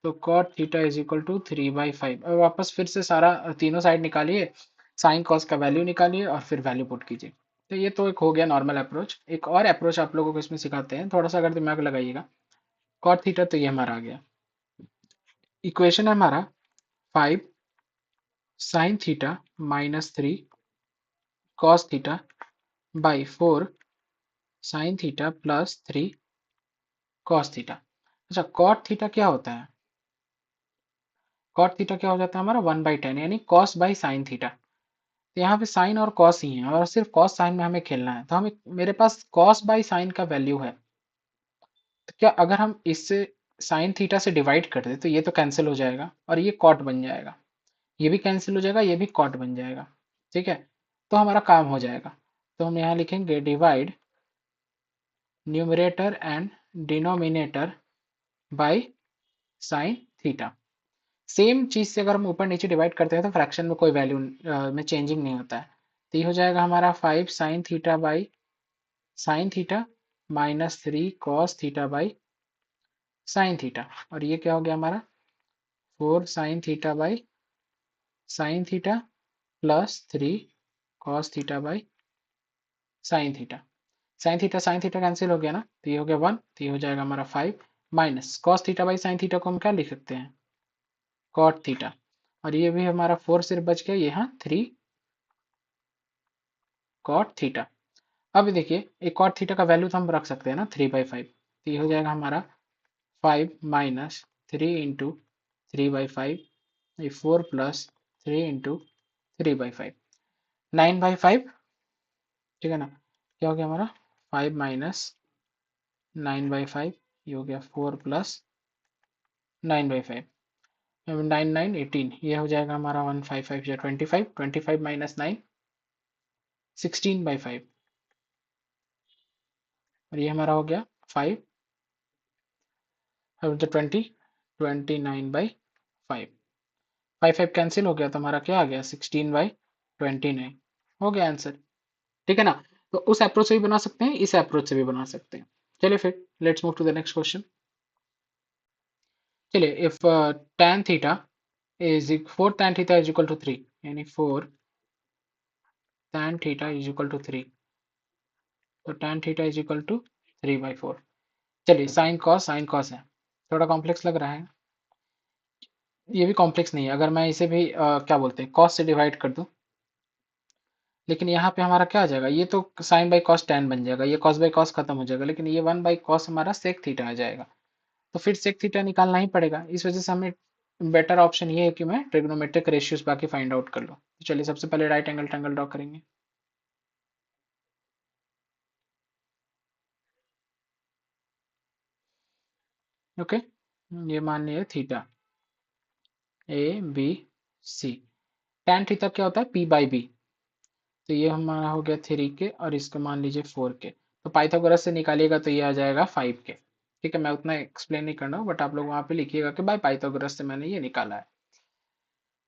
तो cot theta is equal to 3/5। अब वापस फिर से सारा तीनों साइड निकालिए, साइन कॉस का वैल्यू निकालिए और फिर वैल्यू पुट कीजिए। तो ये तो एक हो गया नॉर्मल अप्रोच। एक और अप्रोच आप लोगों को इसमें सिखाते हैं, थोड़ा सा अगर दिमाग लगाइएगा। cot थीटा तो ये हमारा आ गया, इक्वेशन है हमारा 5 sine theta minus 3 cos theta by 4 sine theta plus 3 cos theta. अच्छा cot थीटा क्या होता है? cot थीटा क्या हो जाता है हमारा 1/10, यानी कॉस बाई साइन थीटा। तो यहाँ पे साइन और कॉस ही है और सिर्फ कॉस साइन में हमें खेलना है, तो हमें मेरे पास कॉस बाई साइन का वैल्यू है। तो क्या अगर हम इससे साइन थीटा से डिवाइड कर दें तो ये तो कैंसिल हो जाएगा और ये कॉट बन जाएगा, ये भी कैंसिल हो जाएगा, ये भी कॉट बन जाएगा। ठीक है, तो हमारा काम हो जाएगा। तो हम यहाँ लिखेंगे divide numerator and denominator by sine theta. Same चीज से अगर हम ऊपर नीचे डिवाइड करते हैं तो फ्रैक्शन में कोई वैल्यू में चेंजिंग नहीं होता है। तो ये हो जाएगा हमारा 5 sign theta by sine theta minus 3 cos theta by sine theta, और ये क्या हो गया हमारा 4 sign theta by sine theta plus 3 cos theta by sine theta cancel हो गया ना, तो ये हो गया 1, तो ये हो जाएगा हमारा 5 minus cos theta by sine theta को हम क्या लिख सकते हैं, कॉट थीटा, और ये भी हमारा 4 सिर्फ बच गया, यहाँ 3 कॉट थीटा। अब देखिए एक कॉट थीटा का वैल्यू तो हम रख सकते हैं ना 3/5, तो ये हो जाएगा हमारा 5 माइनस 3 × 3/5, ये 4 प्लस 3 × 3/5, 9/5। ठीक है ना, क्या हो गया हमारा 5 माइनस 9/5, ये हो गया 4 प्लस 9/5, 9 9 18, ये हो जाएगा हमारा 1 5 5 या 25, 25 माइनस 9 16/5, और ये हमारा हो गया 5 अब तो 29/5, 5 5 कैंसिल हो गया तो हमारा क्या आ गया 16/29, हो गया आंसर। ठीक है ना। तो उस अप्रोच से भी बना सकते हैं, इस अप्रोच से भी बना सकते हैं। चलिए फिर let's move to the next question. चलिए if tan theta is 4 tan theta is equal to 3, यानी 4 tan theta is equal to 3, तो tan theta is equal to 3/4। चलिए साइन कॉस है, थोड़ा कॉम्प्लेक्स लग रहा है। ये भी कॉम्प्लेक्स नहीं है, अगर मैं इसे भी क्या बोलते हैं कॉस से डिवाइड कर दूं, लेकिन यहाँ पे हमारा क्या आ जाएगा, ये तो साइन बाई कॉस टैन बन जाएगा, ये कॉस बाई कॉस खत्म हो जाएगा, लेकिन ये 1/cos हमारा सेक थीटा आ जाएगा। तो फिर सेक थीटा निकालना ही पड़ेगा, इस वजह से हमें बेटर ऑप्शन ये है कि मैं ट्रिग्नोमेट्रिक रेशियोज बाकी फाइंड आउट कर लूँ। तो चलिए सबसे पहले राइट एंगल ट्रायंगल ड्रॉ करेंगे। ओके, ये मान लिया theta A B C. Tan theta क्या होता है P/B, तो ये हमारा हो गया 3 के और इसको मान लीजिए 4 के, तो पाइथागोरस से निकालिएगा तो ये आ जाएगा 5 के। ठीक है, मैं उतना एक्सप्लेन नहीं करना हूँ, बट आप लोग वहाँ पे लिखिएगा कि बाय पाइथागोरस से मैंने ये निकाला है।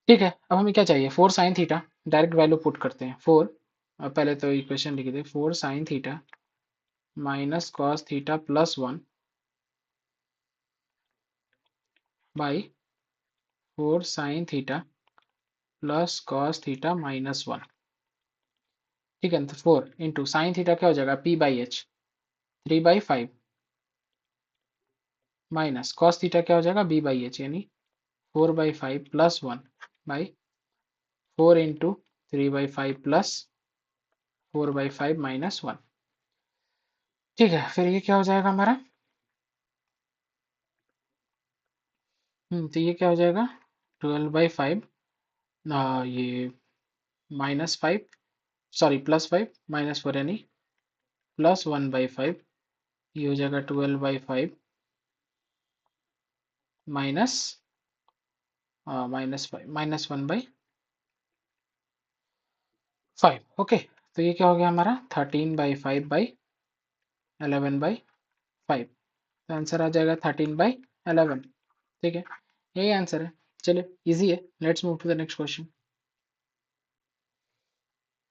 ठीक है, अब हमें क्या चाहिए 4 sine theta, direct value put करते हैं 4, पहले तो इक्वेशन लिख दे 4 sine theta minus cos theta plus 1 by 4 sine theta plus cos theta minus 1। ठीक है, तो 4 इंटू साइन थीटा क्या हो जाएगा P/H 3/5 माइनस कॉस थीटा क्या हो जाएगा B/H, यानी 4/5 plus 1 by 4 into 3/5 plus 4/5 minus 1। ठीक है, फिर ये क्या हो जाएगा हमारा, तो ये क्या हो जाएगा 12/5, ये -5, सॉरी +5 -4 यानी +1/5, ये हो जाएगा 12/5 माइनस -5 -1/5। ओके, तो ये क्या हो गया हमारा 13/5/11/5। तो आंसर आ जाएगा 13/11। ठीक है, यही आंसर है। चलिए इजी है, let's move to the next question.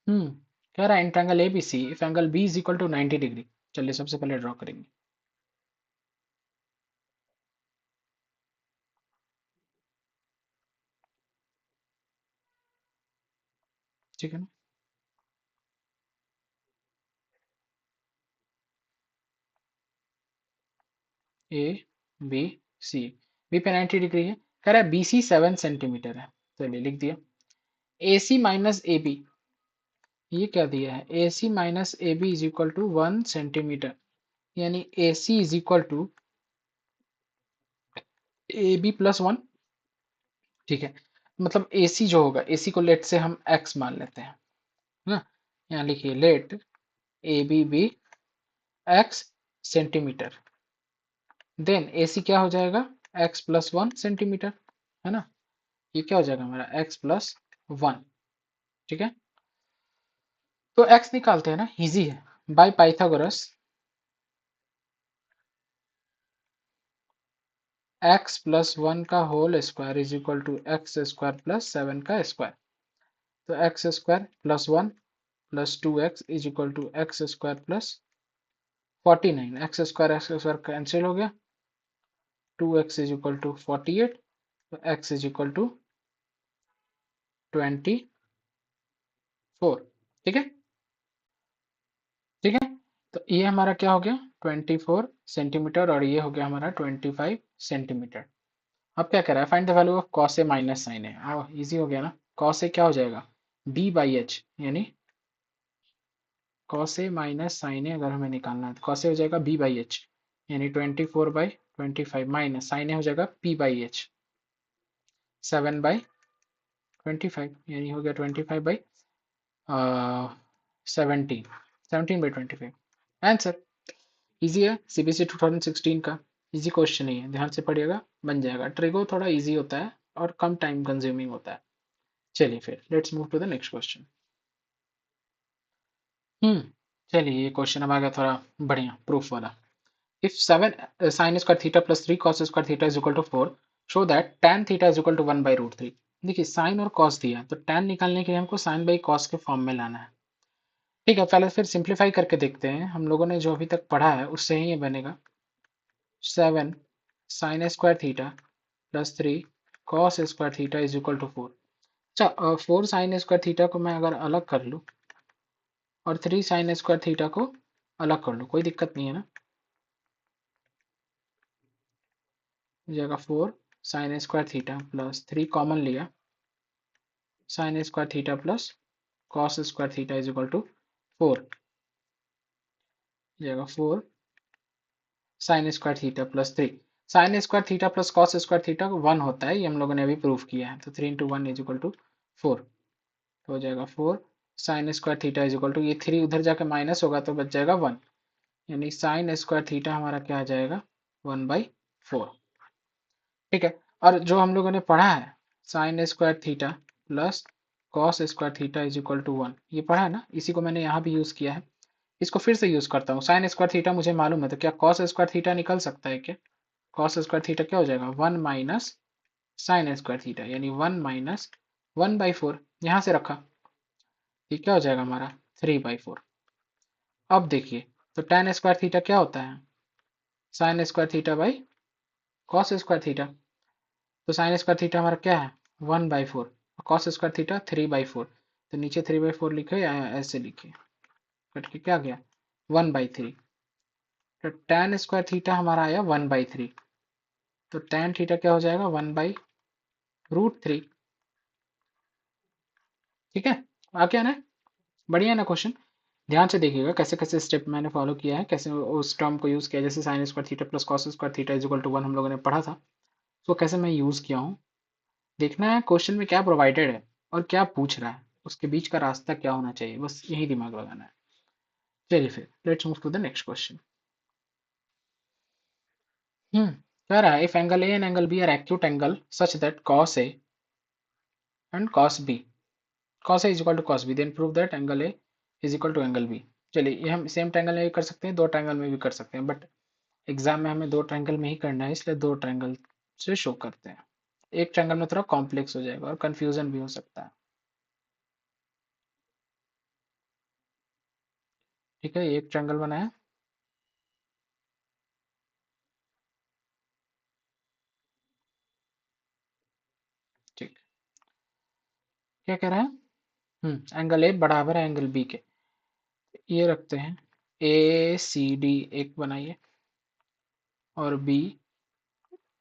Hmm कह रहा है in triangle ABC if angle B is equal to 90 degree. चलिए सबसे पहले ड्रॉ करेंगे। ठीक है ना, A B C, B पे 90 डिग्री है। कह रहा है BC 7 सेंटीमीटर है। चलिए लिख दिया। AC माइनस AB, ये क्या दिया है, AC minus AB is equal to 1 centimetre, यानी AC is equal to AB+1। ठीक है, मतलब AC जो होगा, AC को लेट से हम X मान लेते हैं ना। यहाँ लिखिए लेट AB भी X सेंटीमीटर, देन AC क्या हो जाएगा X+1 सेंटीमीटर, है ना। ये क्या हो जाएगा हमारा X+1। ठीक है, तो X निकालते हैं ना, इजी है। बाय पाइथागोरस X+1 का whole square is equal to X² + 7 का स्क्वायर। तो X² + 1 + 2X is equal to X² + 49। X² cancel हो गया, 2X इज इक्वल टू 48, तो X इज इक्वल टू 24। ठीक है, ठीक है, तो ये हमारा क्या हो गया 24 सेंटीमीटर, और ये हो गया हमारा 25 सेंटीमीटर। अब क्या कह रहा है, find the value of cos A minus sine A. आओ इजी हो गया ना, कॉस ए क्या हो जाएगा B/H, यानी कॉस ए माइनस साइन ए अगर हमें निकालना है तो कॉस ए हो जाएगा B/H, यानी 24/25 माइनस साइन ए हो जाएगा P/H 7/25, यानी हो गया 25/17, 17/25 आंसर। इजी है, CBSE 2016 का इजी क्वेश्चन ही है, ध्यान से पढ़िएगा बन जाएगा। ट्रिगो थोड़ा इजी होता है और कम टाइम कंज्यूमिंग होता है। चलिए फिर let's move to the next question. Hmm चलिए ये क्वेश्चन अब आ गया थोड़ा बढ़िया प्रूफ वाला। If 7 sin square theta plus 3 cos square theta is equal to 4, show that tan theta is equal to 1/√3। देखिए साइन और कॉस दिया है, तो tan निकालने के लिए हमको साइन बाई कॉस के फॉर्म में लाना है। ठीक है, पहले फिर सिंप्लीफाई करके देखते हैं, हम लोगों ने जो अभी तक पढ़ा है उससे ही ये बनेगा। 7 sin square theta plus 3 cos square theta is equal to 4। अच्छा, 4 sin स्क्वायर थीटा को मैं अगर अलग कर लूँ और 3 sin स्क्वायर थीटा को अलग कर लूँ, कोई दिक्कत नहीं है ना। हो जाएगा 4 sin square theta plus 3 common लिया, sin square theta plus cos square theta is equal to 4। हो जाएगा 4 sin square theta plus 3। sin square theta plus cos square theta 1 होता है, ये हम लोगों ने अभी प्रूव किया है, तो 3 × 1 इज इक्वल टू 4। तो हो जाएगा 4 sin square theta is equal to, ये 3 उधर जाके माइनस होगा तो बच जाएगा 1, यानी sin स्क्वायर थीटा हमारा क्या आ जाएगा 1/4। ठीक है, और जो हम लोगों ने पढ़ा है sine square theta plus cos square theta is equal to 1, ये पढ़ा है ना, इसी को मैंने यहाँ भी यूज़ किया है। इसको फिर से यूज़ करता हूँ, साइन स्क्वायर थीटा मुझे मालूम है, तो क्या कॉस स्क्वायर थीटा निकल सकता है क्या। कॉस स्क्वायर थीटा क्या हो जाएगा 1 माइनस साइन स्क्वायर थीटा, यानी 1 माइनस 1/4, यहाँ से रखा, ये क्या हो जाएगा हमारा 3/4। अब देखिए, तो tan स्क्वायर थीटा क्या होता है sine square theta by cos square theta. तो साइन स्क्वायर थीटा हमारा क्या है 1/4, कॉस स्क्वायर थीटा 3/4। तो नीचे 3/4 लिखे या ऐसे लिखे, कट के क्या गया 1/3। तो tan स्क्वायर थीटा हमारा आया 1/3, तो tan थीटा क्या हो जाएगा 1/√3। ठीक है, आ गया ना, बढ़िया ना क्वेश्चन। ध्यान से देखिएगा कैसे कैसे स्टेप मैंने फॉलो किया है, कैसे उस टर्म को यूज़ किया, जैसे sine square theta plus cos square theta is equal to 1 हम लोगों ने पढ़ा था, तो कैसे मैं यूज़ किया हूँ। देखना है क्वेश्चन में क्या प्रोवाइडेड है और क्या पूछ रहा है। उसके बीच का रास्ता क्या होना चाहिए, बस यही दिमाग लगाना है। चलिए फिर let's move to the next question. कह रहा है if angle A and angle B are acute angle such that cos A and cos B, cos A is equal to cos B, then prove that angle A is equal to angle B। चलिए ये हम same triangle में भी कर सकते हैं, दो triangle में भी कर सकते हैं, बट एग्जाम में हमें दो ट्रायंगल में ही करना है, इसलिए दो ट्रायंगल से शो करते हैं। एक ट्रायंगल में थोड़ा कॉम्प्लेक्स हो जाएगा और कंफ्यूजन भी हो सकता है। ठीक है, एक ट्रायंगल बनाया। ठीक, क्या कह रहा है? एंगल ए बराबर है एंगल बी के, ये रखते हैं। ए सी डी एक बनाइए और बी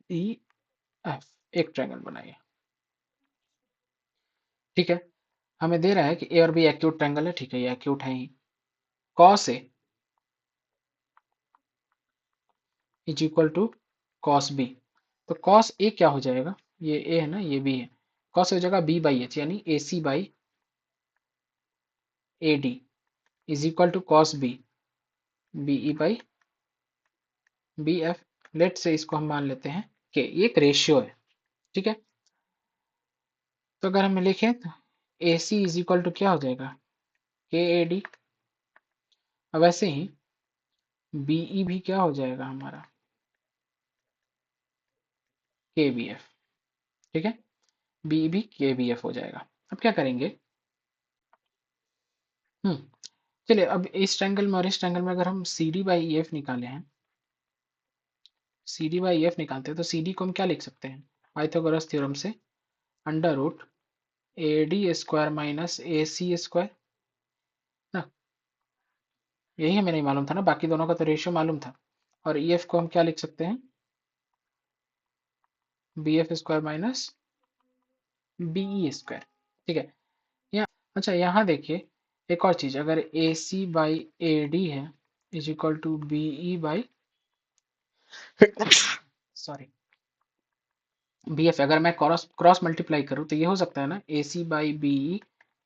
ई एफ एक ट्रायंगल बनाइए। ठीक है, हमें दे रहा है कि ए और बी एक्यूट ट्रायंगल है, ठीक है ये एक्यूट है ही। Cos A is equal to cos B, तो कॉस ए क्या हो जाएगा, ये ए है ना ये बी है, कॉस हो जाएगा बी बाई एच यानी A C by A D is equal to cos B B E by B F. लेट से इसको हम मान लेते हैं कि ये एक रेशियो है। ठीक है, तो अगर हम लिखें तो A C is equal to क्या हो जाएगा, के ए डी, और वैसे ही बी ई भी क्या हो जाएगा हमारा, के बी एफ। ठीक है, बी भी के बी एफ हो जाएगा। अब क्या करेंगे, हम्म चलिए अब इस ट्रायंगल में और इस ट्रायंगल में अगर हम C D by E F निकाले हैं, सी डी बाई एफ निकालते हैं तो सी डी को हम क्या लिख सकते हैं, पाइथागोरस थ्योरम से under root A D square minus A C square ना, यही हमें नहीं मालूम था ना, बाकी दोनों का तो रेशियो मालूम था। और ई एफ को हम क्या लिख सकते हैं, B F square minus B E square. ठीक है, यहाँ अच्छा यहाँ देखिए एक और चीज, अगर A C by A D है is equal to B E by sorry B F, अगर मैं क्रॉस क्रॉस मल्टीप्लाई करूँ तो ये हो सकता है ना, A C by B E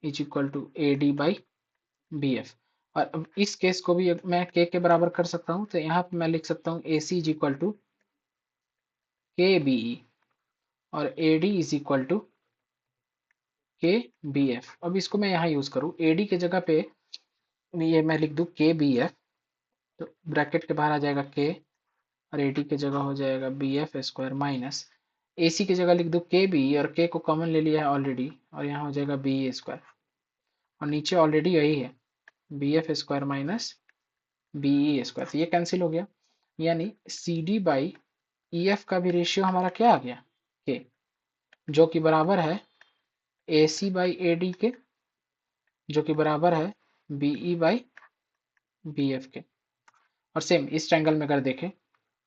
is equal to A D by B F. और अब इस केस को भी मैं के बराबर कर सकता हूँ, तो यहाँ पे मैं लिख सकता हूँ A C is equal to k B E और A D is equal to k B F. अब इसको मैं यहाँ यूज करूँ, ए डी के जगह पे ये मैं लिख दूँ के बी एफ, तो ब्रैकेट के बाहर आ जाएगा के, और ए डी के जगह हो जाएगा B F square minus A सी की जगह लिख दूँ के बी, और के को कॉमन ले लिया है ऑलरेडी, और यहाँ हो जाएगा बी ए स्क्वायर, और नीचे ऑलरेडी यही है B F square minus B E square, तो ये कैंसिल हो गया। यानी C D by E F का भी रेशियो हमारा क्या आ गया, के, जो कि बराबर है A C by A D के, जो कि बराबर है B E by B F के। और सेम इस ट्रायंगल में अगर देखें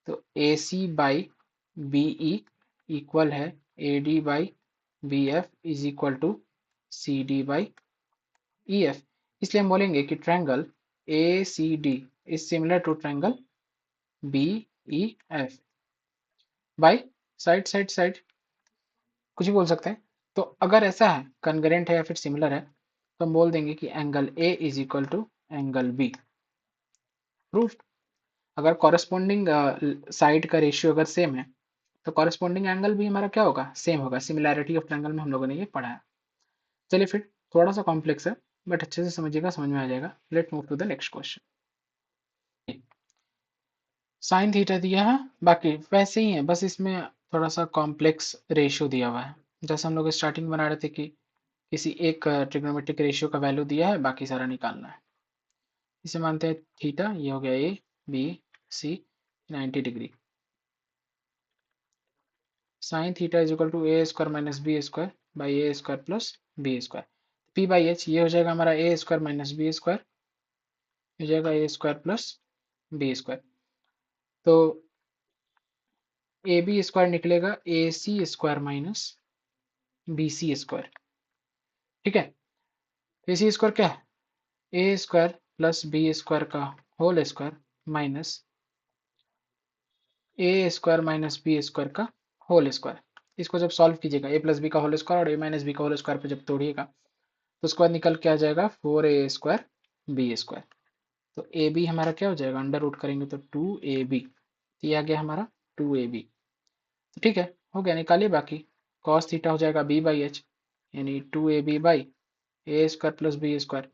तो A C by B E equal है A D by B F is equal to C D by E F. इसलिए हम बोलेंगे कि triangle A C D is similar to triangle B E F by side side side, कुछ भी बोल सकते हैं। तो अगर ऐसा है कन्ग्रेंट है या फिर सिमिलर है तो हम बोल देंगे कि angle A is equal to angle B. Proof, अगर कॉरेस्पॉन्डिंग साइड का रेशियो अगर सेम है तो कॉरेस्पॉन्डिंग एंगल भी हमारा क्या होगा, सेम होगा। सिमिलैरिटी ऑफ ट्रायंगल में हम लोगों ने ये पढ़ा है। चलिए फिर, थोड़ा सा कॉम्प्लेक्स है बट अच्छे से समझिएगा, समझ में आ जाएगा। Let move to the next question. Sine theta दिया है, बाकी वैसे ही है, बस इसमें थोड़ा सा कॉम्प्लेक्स रेशियो दिया हुआ है। जैसे हम लोग स्टार्टिंग बना रहे थे कि किसी एक ट्रिग्नोमेट्रिक रेशियो का वैल्यू दिया है, बाकी सारा निकालना है। इसे मानते हैं थीटा, ये हो गया A B C 90 degree. Sine theta is equal to A square minus B square by A square plus B square. P by H ये हो जाएगा हमारा A square minus B square, हो जाएगा A square plus B square. तो A B square निकलेगा A C square minus B C square. ठीक है, ए सी स्क्वायर क्या है, A square plus B square का होल स्क्वायर माइनस ए square minus B square का होल स्क्वायर। इसको जब सॉल्व कीजिएगा ए प्लस बी का होल स्क्वायर और ए माइनस बी का होल स्क्वायर पे जब तोड़िएगा तो उसके बाद निकल के आ जाएगा 4a² b²। तो ए बी हमारा क्या हो जाएगा, अंडर रूट करेंगे तो 2ab, तो ये आ गया हमारा 2ab। तो ठीक है, हो गया, निकालिए बाकी। कॉस थीटा हो जाएगा b/h, यानी 2ab/a² प्लस b²।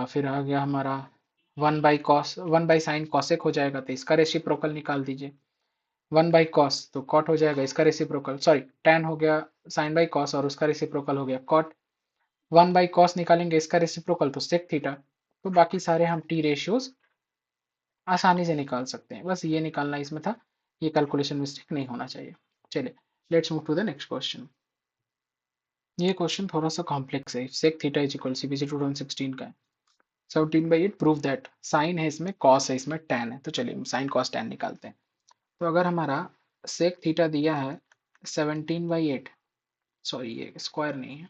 फिर आ गया हमारा 1/sin कॉसेक हो जाएगा, तो इसका रेसिप्रोकल निकाल दीजिए। 1/cos तो कॉट हो जाएगा, इसका रेसिप्रोकल, सॉरी tan हो गया sin/cos और उसका रेसिप्रोकल हो गया कॉट। 1/cos निकालेंगे, इसका रेसिप्रोकल तो sec थीटा। तो बाकी सारे हम टी रेशियोज आसानी से निकाल सकते हैं, बस ये निकालना इसमें था, ये कैलकुलेशन मिस्टेक नहीं होना चाहिए। चलिए, let's move to the next question. ये क्वेश्चन थोड़ा सा कॉम्प्लेक्स है। sec थीटा इज इक्वल सीबीसी 2016 का है। 17/8 प्रूव दैट, साइन है इसमें, कॉस है इसमें, tan है। तो चलिए साइन कॉस tan निकालते हैं। तो अगर हमारा सेक थीटा दिया है 17/8, सॉरी ये स्क्वायर नहीं है,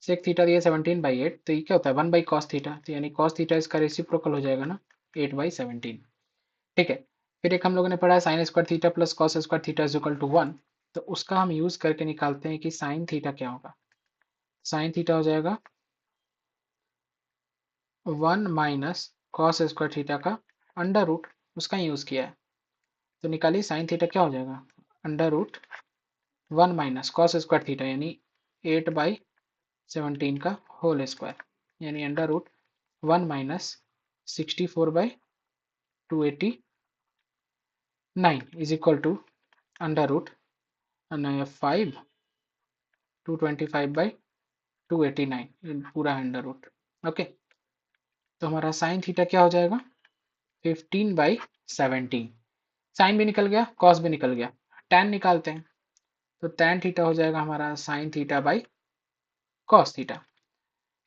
सेक थीटा दिया 17/8, तो ये क्या होता है 1/cos थीटा, तो यानी cos थीटा इसका रेसिप्रोकल हो जाएगा ना 8/17। ठीक है, फिर एक हम लोगों ने पढ़ा है sine square theta plus cos square theta is equal to 1। तो उसका हम यूज करके निकालते हैं कि साइन थीटा क्या होगा। साइन थीटा हो जाएगा 1 माइनस कॉस स्क्वायर थीटा का अंडर रूट, उसका यूज किया है। तो निकालिए साइन थीटा क्या हो जाएगा, under root 1 minus cos square theta यानी 8/17 का होल स्क्वायर, यानी under root 1 minus 64/289 is equal to under root 5/225/289 पूरा अंडर रूट। ओके, तो हमारा साइन थीटा क्या हो जाएगा 15/17। साइन भी निकल गया, कॉस भी निकल गया, tan निकालते हैं। तो tan थीटा हो जाएगा हमारा sine theta by cos theta,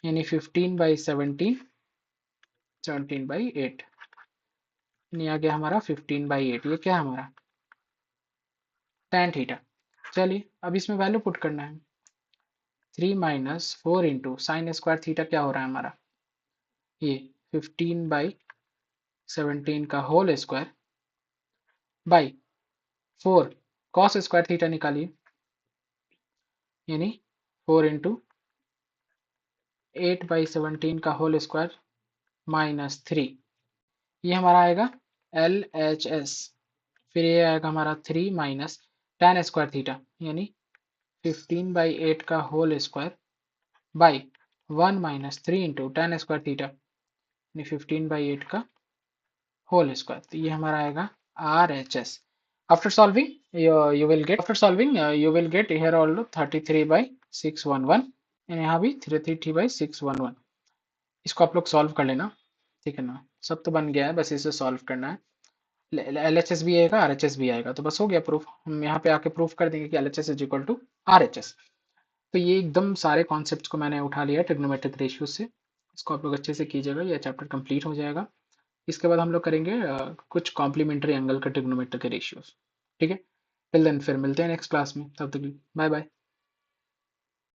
यानी 15/17, 17/8, यानी आ गया हमारा 15/8। ये क्या है हमारा tan थीटा। चलिए अब इसमें वैल्यू पुट करना है। 3 minus 4 into sine square theta क्या हो रहा है हमारा, ये 15/17 का whole square by 4 cos square theta निकालिए, यानी 4 इंटू 8/17 का होल स्क्वायर माइनस 3, ये हमारा आएगा LHS। फिर ये आएगा हमारा 3 माइनस tan स्क्वायर थीटा, यानी 15/8 का whole square by 1 minus 3 into tan square theta, यानी 15/8 का होल स्क्वायर। तो ये हमारा आएगा RHS। After solving you will get here all 33/611, and यहाँ भी 33/611। इसको आप लोग सॉल्व कर लेना, ठीक है ना। सब तो बन गया है, बस इसे सॉल्व करना है। LHS भी आएगा, RHS भी आएगा, तो बस हो गया प्रूफ। हम यहाँ पे आके प्रूफ कर देंगे कि LHS is equal to RHS। तो ये एकदम सारे कॉन्सेप्ट्स को मैंने उठा लिया ट्रिग्नोमेट्रिक रेशियो से। इसको आप लोग अच्छे से कीजिएगा, ये चैप्टर कंप्लीट हो जाएगा। इसके बाद हम लोग करेंगे कुछ कॉम्प्लीमेंट्री एंगल का ट्रिग्नोमेट्रिक रेशियोज। ठीक है, टिल देन फिर मिलते हैं नेक्स्ट क्लास में, तब तक बाय बाय।